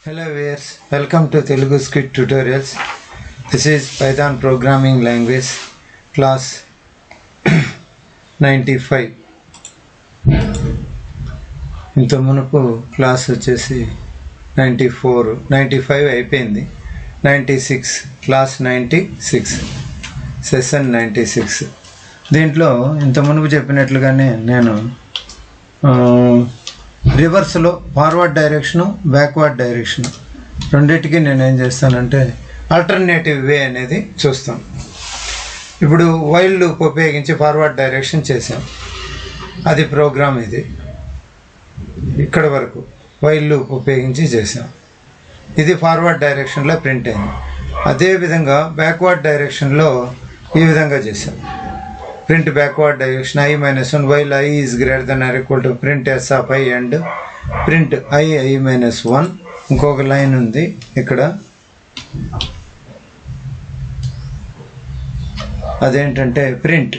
Hello viewers, welcome to Telugu Script Tutorials. This is Python programming language class 95. ఇంత మునుపు class వచ్చేసి 95 అయిపోయింది. 96 class 96 session 96. దీంట్లో ఇంత మునుపు చెప్పినట్లుగానే నేను రివర్స్లో ఫార్వర్డ్ డైరెక్షను బ్యాక్వర్డ్ డైరెక్షను రెండింటికి నేను ఏం చేస్తానంటే ఆల్టర్నేటివ్ వే అనేది చూస్తాను. ఇప్పుడు వైల్ లూప్ ఉపయోగించి ఫార్వర్డ్ డైరెక్షన్ చేసాం, అది ప్రోగ్రామ్. ఇది ఇక్కడ వరకు వైల్ లూప్ ఉపయోగించి చేసాం, ఇది ఫార్వర్డ్ డైరెక్షన్లో ప్రింట్ అయింది. అదేవిధంగా బ్యాక్వర్డ్ డైరెక్షన్లో ఈ విధంగా చేసాం. print backward direction I minus 1 while I is greater than or equal to print s of I and print I minus 1. ఇంకొక లైన్ ఉంది ఇక్కడ, అదేంటంటే ప్రింట్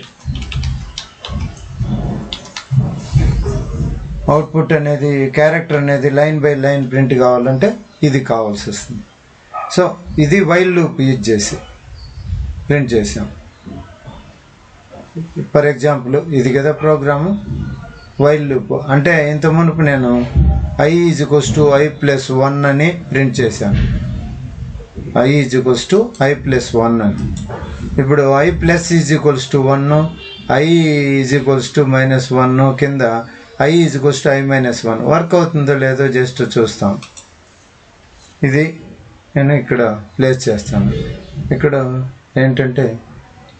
అవుట్పుట్ అనేది క్యారెక్టర్ అనేది లైన్ బై లైన్ ప్రింట్ కావాలంటే ఇది కావాల్సి వస్తుంది. సో ఇది వైల్ లూప్ యూజ్ చేసి ప్రింట్ చేసాం. ఫర్ ఎగ్జాంపుల్ ఇది కదా ప్రోగ్రాము వైల్ లూప్ అంటే. ఇంత మునుపు నేను I is equals to I plus 1 అని ప్రింట్ చేశాను. I is equals to I plus 1 అని. ఇప్పుడు I plus is equals to 1, I is equals to minus 1 కింద I is equals to I minus 1 work అవుతుందో లేదో జస్ట్ చూస్తాం. ఇది నేను ఇక్కడ ప్లేస్ చేస్తాను. ఇక్కడ ఏంటంటే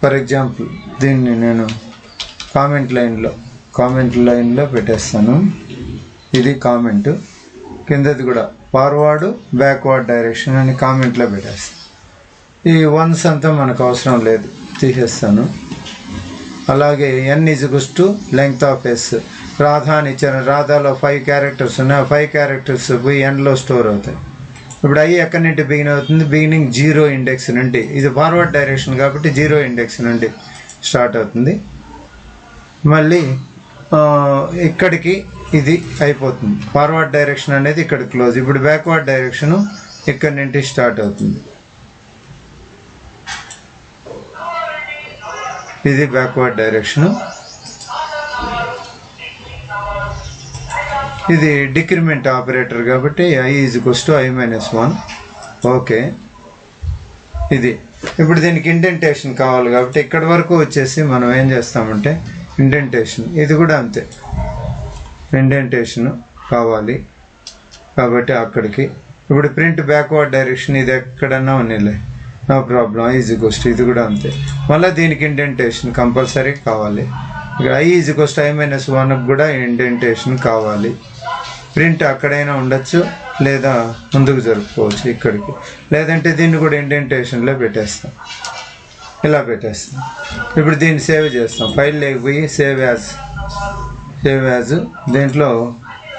ఫర్ ఎగ్జాంపుల్ దీన్ని నేను కామెంట్ లైన్లో పెట్టేస్తాను. ఇది కామెంట్, కిందది కూడా ఫార్వర్డ్ బ్యాక్వర్డ్ డైరెక్షన్ అని కామెంట్లో పెట్టేస్తాను. ఈ వన్స్ అంతా మనకు అవసరం లేదు, తీసేస్తాను. అలాగే n is equals to length of s. Radha అని ఇచ్చాను, రాధాలో 5 క్యారెక్టర్స్ ఉన్నాయి. 5 క్యారెక్టర్స్ పోయి nలో స్టోర్ అవుతాయి. ఇప్పుడు I ఎక్కడి నుండి బిగిన్ అవుతుంది? బిగినింగ్ 0 ఇండెక్స్ నుండి. ఇది ఫార్వర్డ్ డైరెక్షన్ కాబట్టి 0 ఇండెక్స్ నుండి స్టార్ట్ అవుతుంది. మళ్ళీ ఇక్కడికి ఇది అయిపోతుంది. ఫార్వర్డ్ డైరెక్షన్ అనేది ఇక్కడ క్లోజ్. ఇప్పుడు బ్యాక్వర్డ్ డైరెక్షను ఇక్కడి నుండి స్టార్ట్ అవుతుంది. ఇది బ్యాక్వర్డ్ డైరెక్షను. ఇది డిక్రిమెంట్ ఆపరేటర్ కాబట్టి I is equals to I minus 1. Okay, ఇది ఇప్పుడు దీనికి ఇండెంటేషన్ కావాలి కాబట్టి ఇక్కడి వరకు వచ్చేసి మనం ఏం చేస్తామంటే ఇండెంటేషన్, ఇది కూడా అంతే, ఇండెంటేషన్ కావాలి కాబట్టి అక్కడికి. ఇప్పుడు ప్రింట్ బ్యాక్వర్డ్ డైరెక్షన్ ఇది ఎక్కడన్నా ఉన్నిలే, no problem. I is equals to ఇది కూడా అంతే. మళ్ళీ దీనికి ఇండెంటేషన్ కంపల్సరీ కావాలి. I is equals to I minus 1 కూడా ఇండెంటేషన్ కావాలి. ప్రింట్ అక్కడైనా ఉండొచ్చు లేదా ముందుకు జరుపుకోవచ్చు ఇక్కడికి, లేదంటే దీన్ని కూడా ఇండెంటేషన్లో పెట్టేస్తాం, ఇలా పెట్టేస్తాం. ఇప్పుడు దీన్ని సేవ్ చేస్తాం. ఫైల్ లేకపోయి సేవ్ యాజ్ దీంట్లో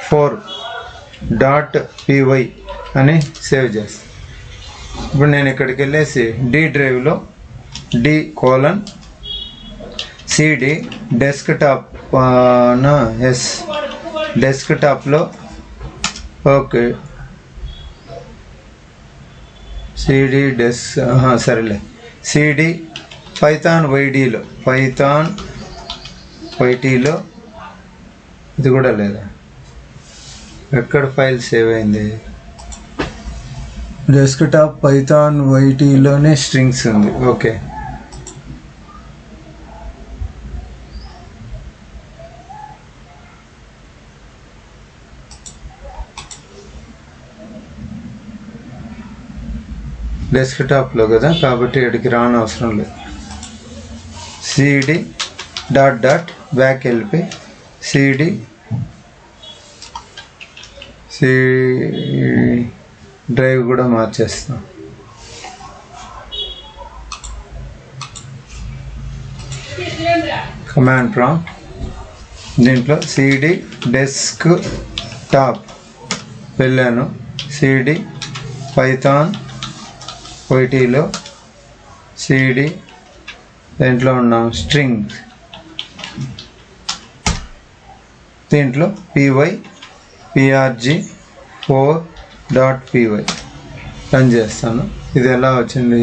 4.py అని సేవ్ చేస్తాం. ఇప్పుడు నేను ఇక్కడికి వెళ్ళేసి డి డ్రైవ్లో D:/CD డెస్క్టాప్లో ఓకే CD సరేలే CD పైథాన్ YTలో ఇది కూడా లేదా, ఎక్కడ ఫైల్ సేవ్ అయింది? డెస్క్టాప్ పైథాన్ YTలోనే స్ట్రింగ్స్ ఉంది. ఓకే, డెస్క్టాప్లో కదా కాబట్టి ఇక్కడికి రానవసరం లేదు. CD బ్యాక్ వెళ్ళిపోయి CD డ్రైవ్ కూడా మార్చేస్తాం. కమాండ్ ప్రాంప్ట్ దీంట్లో CD డెస్క్టాప్ వెళ్ళాను, CD పైథాన్ YTలో CD దీంట్లో ఉన్నాం స్ట్రింగ్, దీంట్లో PY PRG 4 dot py run చేస్తాను. ఇది ఎలా వచ్చింది?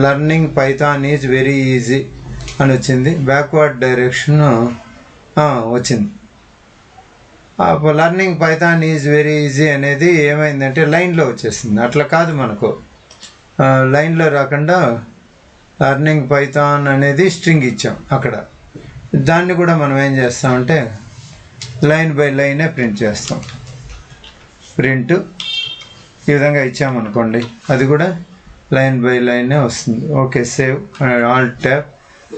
Learning Python is very easy అని వచ్చింది. బ్యాక్వర్డ్ డైరెక్షన్ వచ్చింది. Learning Python is very easy అనేది ఏమైందంటే లైన్లో వచ్చేసింది. అట్లా కాదు, మనకు లైన్లో రాకుండా లర్నింగ్ పైథాన్ అనేది స్ట్రింగ్ ఇచ్చాం అక్కడ. దాన్ని కూడా మనం ఏం చేస్తామంటే లైన్ బై లైనే ప్రింట్ చేస్తాం. ప్రింట్ ఈ విధంగా ఇచ్చామనుకోండి, అది కూడా లైన్ బై లైనే వస్తుంది. ఓకే, సేవ్, ఆల్ట్ ట్యాబ్,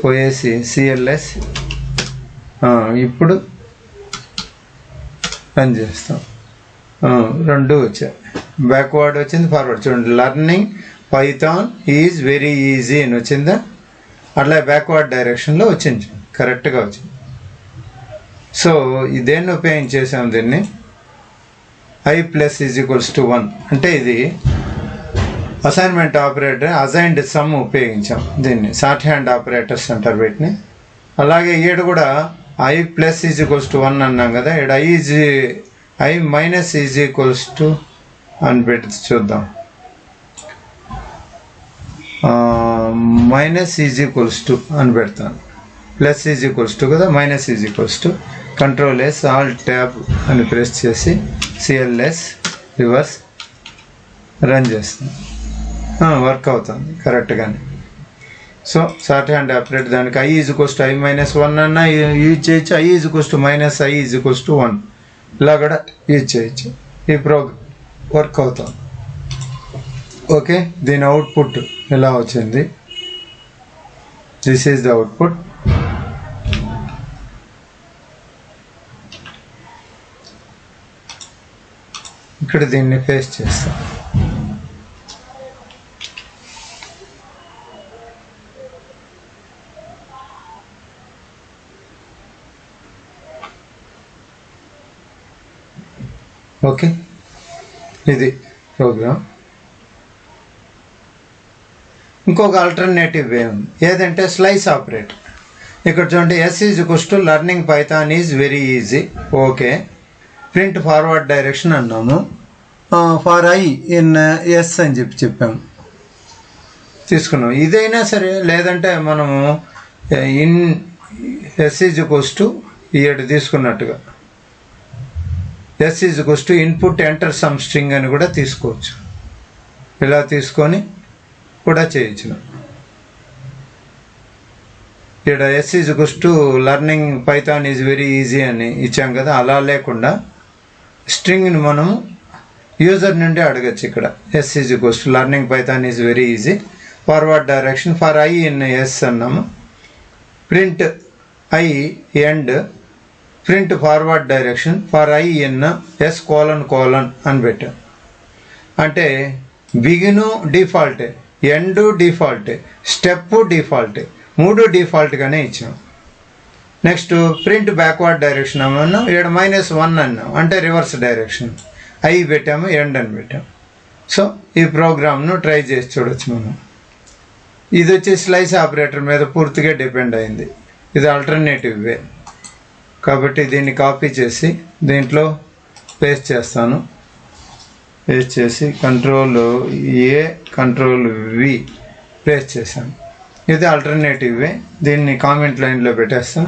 పోయేసి సిఎల్ఎస్. ఇప్పుడు రన్ చేస్తాం. రెండు వచ్చాయి, బ్యాక్వర్డ్ వచ్చింది, ఫార్వర్డ్. చూడండి, learning Python is very easy అని వచ్చిందా? అట్లా బ్యాక్వర్డ్ డైరెక్షన్లో వచ్చింది, కరెక్ట్గా వచ్చింది. సో దేన్ని ఉపయోగించేసాం? దీన్ని i plus is equals to 1 అంటే ఇది అసైన్మెంట్ ఆపరేటర్, అసైన్డ్ సమ్ ఉపయోగించాం. దీన్ని షార్ట్ హ్యాండ్ ఆపరేటర్స్ అంటారు వీటిని. అలాగే ఈడ కూడా i plus is equals to 1 అన్నాం కదా, ఇక్కడ i minus is equals to అని పెట్టి చూద్దాం. మైనస్ ఈజ్ ఈక్వల్స్ టు అని పెడతాను. ప్లస్ ఈజ్ ఈక్వల్స్ టు కదా, minus is equals to. Control yes, Alt tab అని ప్రెస్ చేసి సిఎల్ఎస్ రివర్స్ రన్ చేస్తాం. వర్క్ అవుతుంది కరెక్ట్గానే. సో షార్ట్ హ్యాండ్ ఆపరేట్ దానికి i is equals to i minus 1 అన్న యూజ్ చేయొచ్చు, i is equals to minus i is equals to 1 ఇలా కూడా యూజ్ చేయొచ్చు. ఈ వర్క్ అవుతుంది. ఓకే, దీని అవుట్పుట్ ఎలా వచ్చింది? This is the output. ఇక్కడ దీన్ని పేస్ట్ చేస్తాం. ఓకే, ఇది ప్రోగ్రామ్. ఇంకొక ఆల్టర్నేటివ్ వే ఉంది, ఏదంటే స్లైస్ ఆపరేటర్. ఇక్కడ చూడండి, S is equals to learning Python is very easy. Okay, print forward direction అన్నాము. ఫార్ i ఇన్ ఎస్ అని చెప్పాము, తీసుకున్నాం. ఇదైనా సరే, లేదంటే మనము in S is equals to తీసుకున్నట్టుగా S is equals to input enter some string అని కూడా తీసుకోవచ్చు. ఇలా తీసుకొని కూడా చేయొచ్చు. ఇక్కడ S is equals to learning Python is very easy అని ఇచ్చాం కదా, అలా లేకుండా స్ట్రింగ్ని మనము యూజర్ నుండి అడగచ్చు. ఇక్కడ S is equals to learning Python is very easy, forward direction for i in S అన్నాము. Print i end print forward direction for i in S colon అని పెట్టాం. అంటే బిగిను డిఫాల్టే, ఎండ్ డిఫాల్టే, స్టెప్ డిఫాల్టే, మూడు డిఫాల్ట్గానే ఇచ్చాం. నెక్స్ట్ ప్రింట్ బ్యాక్వర్డ్ డైరెక్షన్ అన్నాం. ఇక్కడ -1 అన్నాం, అంటే రివర్స్ డైరెక్షన్. i పెట్టాము, ఎండ్ అని పెట్టాము. సో ఈ ప్రోగ్రామ్ను ట్రై చేసి చూడొచ్చు మనం. ఇది వచ్చి స్లైస్ ఆపరేటర్ మీద పూర్తిగా డిపెండ్ అయింది. ఇది ఆల్టర్నేటివ్ వే. కాబట్టి దీన్ని కాపీ చేసి దీంట్లో పేస్ట్ చేస్తాను. పేస్ట్ చేసి control A control V paste చేశాను. ఇది ఆల్టర్నేటివ్ వే. దీన్ని కామెంట్ లైన్లో పెట్టేస్తాం.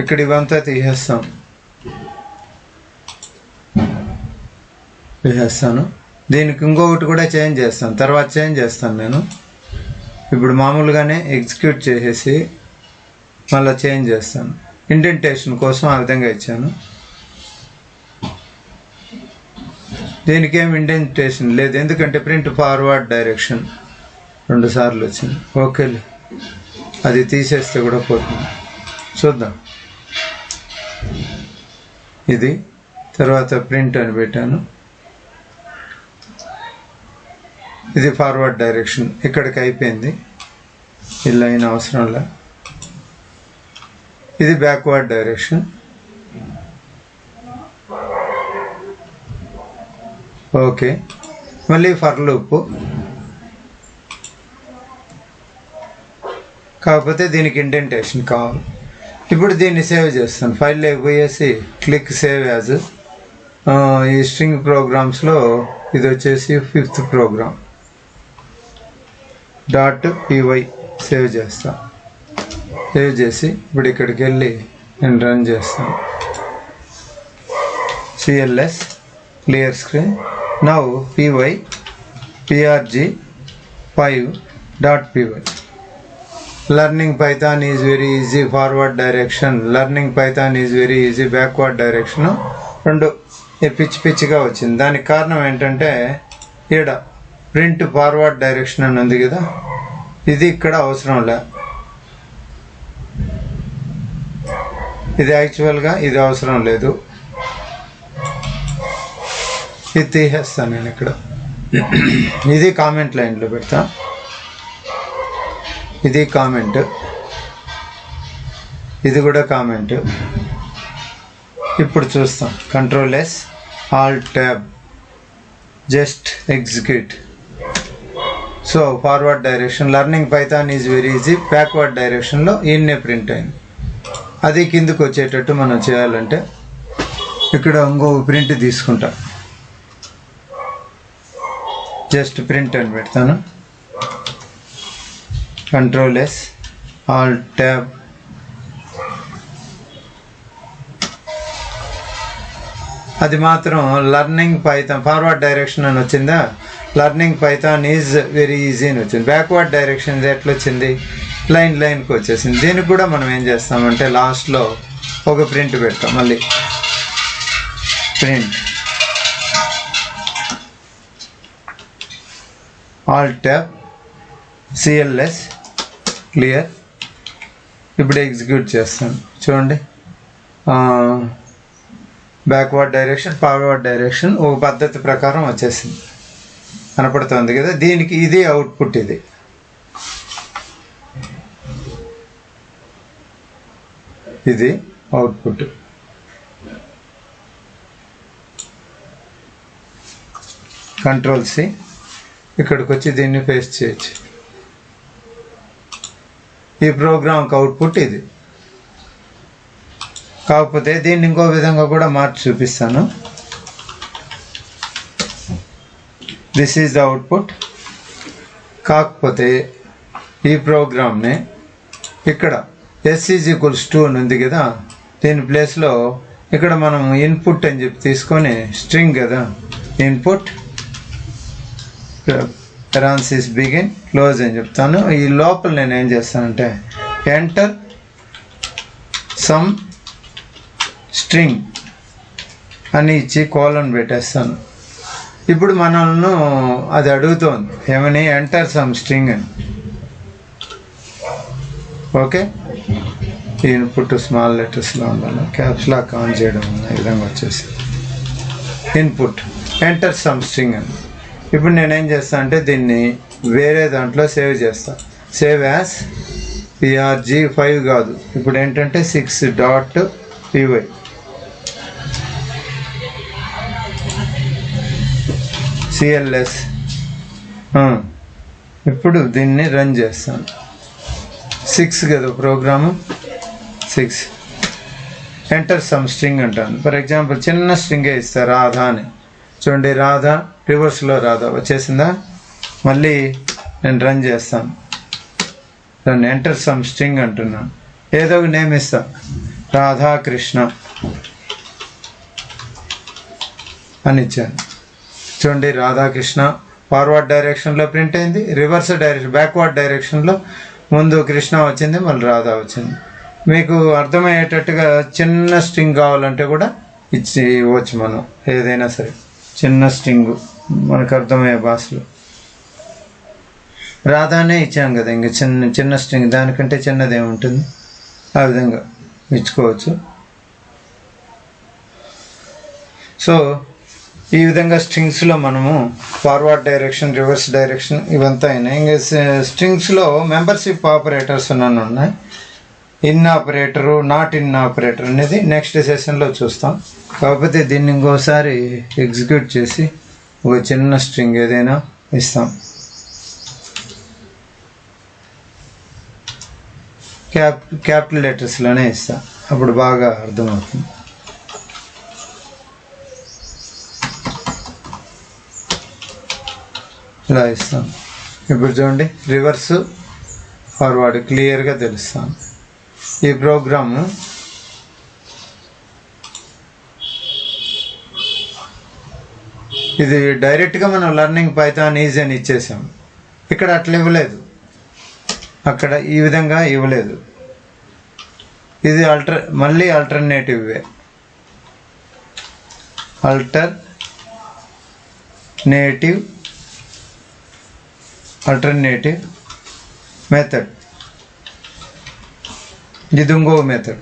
ఇక్కడ ఇవంతా తీసేస్తాను. దీనికి ఇంకొకటి కూడా చేంజ్ చేస్తాను, తర్వాత చేంజ్ చేస్తాను నేను. ఇప్పుడు మామూలుగానే ఎగ్జిక్యూట్ చేసేసి మళ్ళీ చేంజ్ చేస్తాను. ఇండెంటేషన్ కోసం ఆ విధంగా ఇచ్చాను. దీనికి ఏం ఇండెంటేషన్ లేదు, ఎందుకంటే ప్రింట్ ఫార్వర్డ్ డైరెక్షన్ 2 సార్లు వచ్చింది. ఓకే, అది తీసేస్తే కూడా పోతుంది. చూద్దాం. ఇది తర్వాత ప్రింట్ అని పెట్టాను. ఇది ఫార్వర్డ్ డైరెక్షన్, ఇక్కడికి అయిపోయింది. ఈ లైన్ అవసరంలా. ఇది బ్యాక్వర్డ్ డైరెక్షన్. ఓకే, మళ్ళీ ఫర్ లూప్. కాకపోతే దీనికి ఇండెంటేషన్ కావాలి. ఇప్పుడు దీన్ని సేవ్ చేస్తాను. ఫైల్లోకి పోయేసి క్లిక్ సేవ్ యాజ్. ఈ స్ట్రింగ్ ప్రోగ్రామ్స్లో ఇది వచ్చేసి 5th ప్రోగ్రామ్. .py సేవ్ చేస్తా. సేవ్ చేసి ఇప్పుడు ఇక్కడికి వెళ్ళి నేను రన్ చేస్తాను. CLS clear screen. Now py prg5.py. Learning Python is very easy forward direction. Learning Python is very easy backward direction. రెండు పిచ్చిగా వచ్చింది. దానికి కారణం ఏంటంటే ఇక్కడ ప్రింట్ ఫార్వర్డ్ డైరెక్షన్ అని ఉంది కదా, ఇది ఇక్కడ అవసరం లే. ఇది యాక్చువల్గా ఇది అవసరం లేదు. ఇది తీసేస్తాను నేను ఇక్కడ. ఇది కామెంట్ లైన్లో పెడతా. ఇది కామెంట్, ఇది కూడా కామెంట్. ఇప్పుడు చూస్తాం. Ctrl+S Alt+Tab just execute. So forward direction learning Python is very easy. Backward డైరెక్షన్లో ఈయన్నే ప్రింట్ అయింది. అది కిందకు వచ్చేటట్టు మనం చేయాలంటే ఇక్కడ ఇంకో ప్రింట్ తీసుకుంటా. జస్ట్ ప్రింట్ అని పెడతాను. Ctrl+S Alt+Tab. అది మాత్రం లర్నింగ్ పైథాన్ ఫార్వర్డ్ డైరెక్షన్ అని వచ్చిందా, learning Python is very easy అని వచ్చింది. బ్యాక్వర్డ్ డైరెక్షన్ ఎట్లా వచ్చింది, లైన్కి వచ్చేసింది. దీనికి కూడా మనం ఏం చేస్తామంటే లాస్ట్లో ఒక ప్రింట్ పెడతాం. మళ్ళీ ప్రింట్ Alt+Tab CLS క్లియర్. ఇప్పుడు ఎగ్జిక్యూట్ చేస్తాను. చూడండి, బ్యాక్వర్డ్ డైరెక్షన్ ఫార్వర్డ్ డైరెక్షన్ ఒక పద్ధతి ప్రకారం వచ్చేసింది, కనపడుతుంది కదా. దీనికి ఇది అవుట్పుట్. ఇది అవుట్పుట్. Ctrl+C ఇక్కడికి వచ్చి దీన్ని పేస్ట్ చేయొచ్చు. ఈ ప్రోగ్రామ్కి అవుట్పుట్ ఇది. కాకపోతే దీన్ని ఇంకో విధంగా కూడా మార్చి చూపిస్తాను. This is the output. కాకపోతే ఈ ప్రోగ్రామ్ని ఇక్కడ S=2 అని ఉంది కదా, దీని ప్లేస్లో ఇక్కడ మనం ఇన్పుట్ అని చెప్పి తీసుకొని స్ట్రింగ్ కదా, ఇన్పుట్ parenthesis begin క్లోజ్ అని చెప్తాను. ఈ లోపల నేను ఏం చేస్తానంటే ఎంటర్ సమ్ స్ట్రింగ్ అని ఇచ్చి కోలన్ పెట్టేస్తాను. ఇప్పుడు మనల్ని అది అడుగుతోంది ఏమని, ఎంటర్ సమ్ స్ట్రింగ్ అని. ఓకే, ఈ ఇన్పుట్ స్మాల్ లెటర్స్లో ఉండాలి, క్యాప్స్ లాక్ ఆన్ చేయడం ఈ విధంగా వచ్చేసి ఇన్పుట్ ఎంటర్ సమ్ స్ట్రింగ్ అని. ఇప్పుడు నేనేం చేస్తాను అంటే దీన్ని వేరే దాంట్లో సేవ్ చేస్తాను. సేవ్ యాజ్ prg5 కాదు, ఇప్పుడు ఏంటంటే 6.py. CLS. ఇప్పుడు దీన్ని రన్ చేస్తాను. 6 కదా ప్రోగ్రాము, 6. ఎంటర్ సమ్ స్ట్రింగ్ అంటాను. ఫర్ ఎగ్జాంపుల్ చిన్న స్ట్రింగే ఇస్తా, రాధా అని. చూడండి, రాధా రివర్స్లో రాధా వచ్చేసిందా. మళ్ళీ నేను రన్ చేస్తాను. దాన్ని ఎంటర్ సమ్ స్ట్రింగ్ అంటున్నాను. ఏదో ఒక నేమ్ ఇస్తా, రాధాకృష్ణ అని ఇచ్చాను. చూడండి, రాధాకృష్ణ ఫార్వర్డ్ డైరెక్షన్లో ప్రింట్ అయింది, రివర్స్ డైరెక్షన్ బ్యాక్వర్డ్ డైరెక్షన్లో ముందు కృష్ణ వచ్చింది, మళ్ళీ రాధా వచ్చింది. మీకు అర్థమయ్యేటట్టుగా చిన్న స్ట్రింగ్ కావాలంటే కూడా ఇచ్చి ఇవ్వచ్చు మనం, ఏదైనా సరే చిన్న స్ట్రింగ్ మనకు అర్థమయ్యే భాషలో. రాధానే ఇచ్చాం కదా, ఇంక చిన్న స్ట్రింగ్ దానికంటే చిన్నది ఏముంటుంది, ఆ విధంగా ఇచ్చుకోవచ్చు. సో ఈ విధంగా స్ట్రింగ్స్లో మనము ఫార్వర్డ్ డైరెక్షన్, రివర్స్ డైరెక్షన్ ఇవంతా అయినాయి. ఇంకా స్ట్రింగ్స్లో మెంబర్షిప్ ఆపరేటర్స్ అని ఉన్నాయి. In operator, not in operator అనేది నెక్స్ట్ సెషన్లో చూస్తాం. కాకపోతే దీన్ని ఇంకోసారి ఎగ్జిక్యూట్ చేసి ఒక చిన్న స్ట్రింగ్ ఏదైనా ఇస్తాం. క్యాపిటల్ లెటర్స్లోనే ఇస్తాం, అప్పుడు బాగా అర్థమవుతుంది. ఇలా ఇస్తాను. ఇప్పుడు చూడండి రివర్స్ ఫార్వర్డ్ క్లియర్గా తెలుస్తాను. ఈ ప్రోగ్రాము ఇది డైరెక్ట్గా మనం లర్నింగ్ పైథాన్ ఈజీ అని ఇచ్చేసాం. ఇక్కడ అట్లా ఇవ్వలేదు, అక్కడ ఈ విధంగా ఇవ్వలేదు. ఇది మళ్ళీ ఆల్టర్నేటివ్ మెథడ్. ఇది ఇంకో మెథడ్.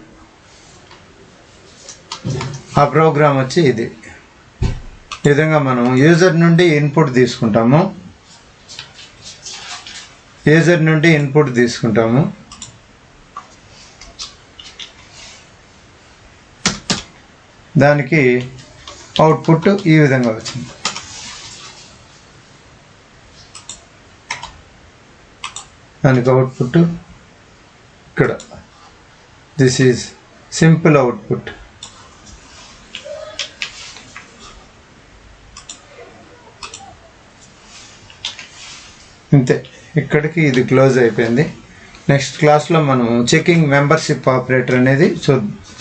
ఆ ప్రోగ్రామ్ వచ్చి ఇది. ఈ విధంగా మనం యూజర్ నుండి ఇన్పుట్ తీసుకుంటాము. దానికి అవుట్పుట్ ఈ విధంగా వచ్చింది. దానికి అవుట్పుట్ ఇక్కడ. This is simple output. ఇంతే, ఇక్కడికి ఇది క్లోజ్ అయిపోయింది. నెక్స్ట్ క్లాస్లో మనం చెకింగ్ మెంబర్షిప్ ఆపరేటర్ అనేది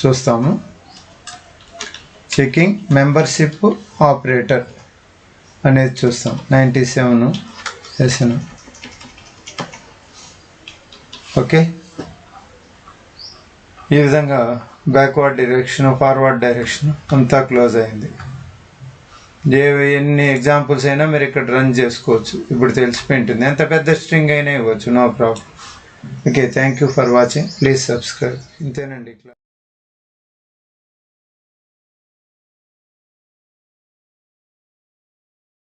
చూస్తాము. చెకింగ్ మెంబర్షిప్ ఆపరేటర్ అనేది చూస్తాం. 97 చేసాను. ఓకే, ఈ విధంగా బ్యాక్వర్డ్ డైరెక్షన్, ఫార్వర్డ్ డైరెక్షన్ అంతా క్లోజ్ అయింది. ఎన్ని ఎగ్జాంపుల్స్ అయినా మీరు ఇక్కడ రన్ చేసుకోవచ్చు. ఇప్పుడు తెలిసిపోయి ఉంటుంది. ఎంత పెద్ద స్ట్రింగ్ అయినా ఇవ్వచ్చు, no problem. Okay, thank you for watching. Please subscribe. ఇంతేనండి.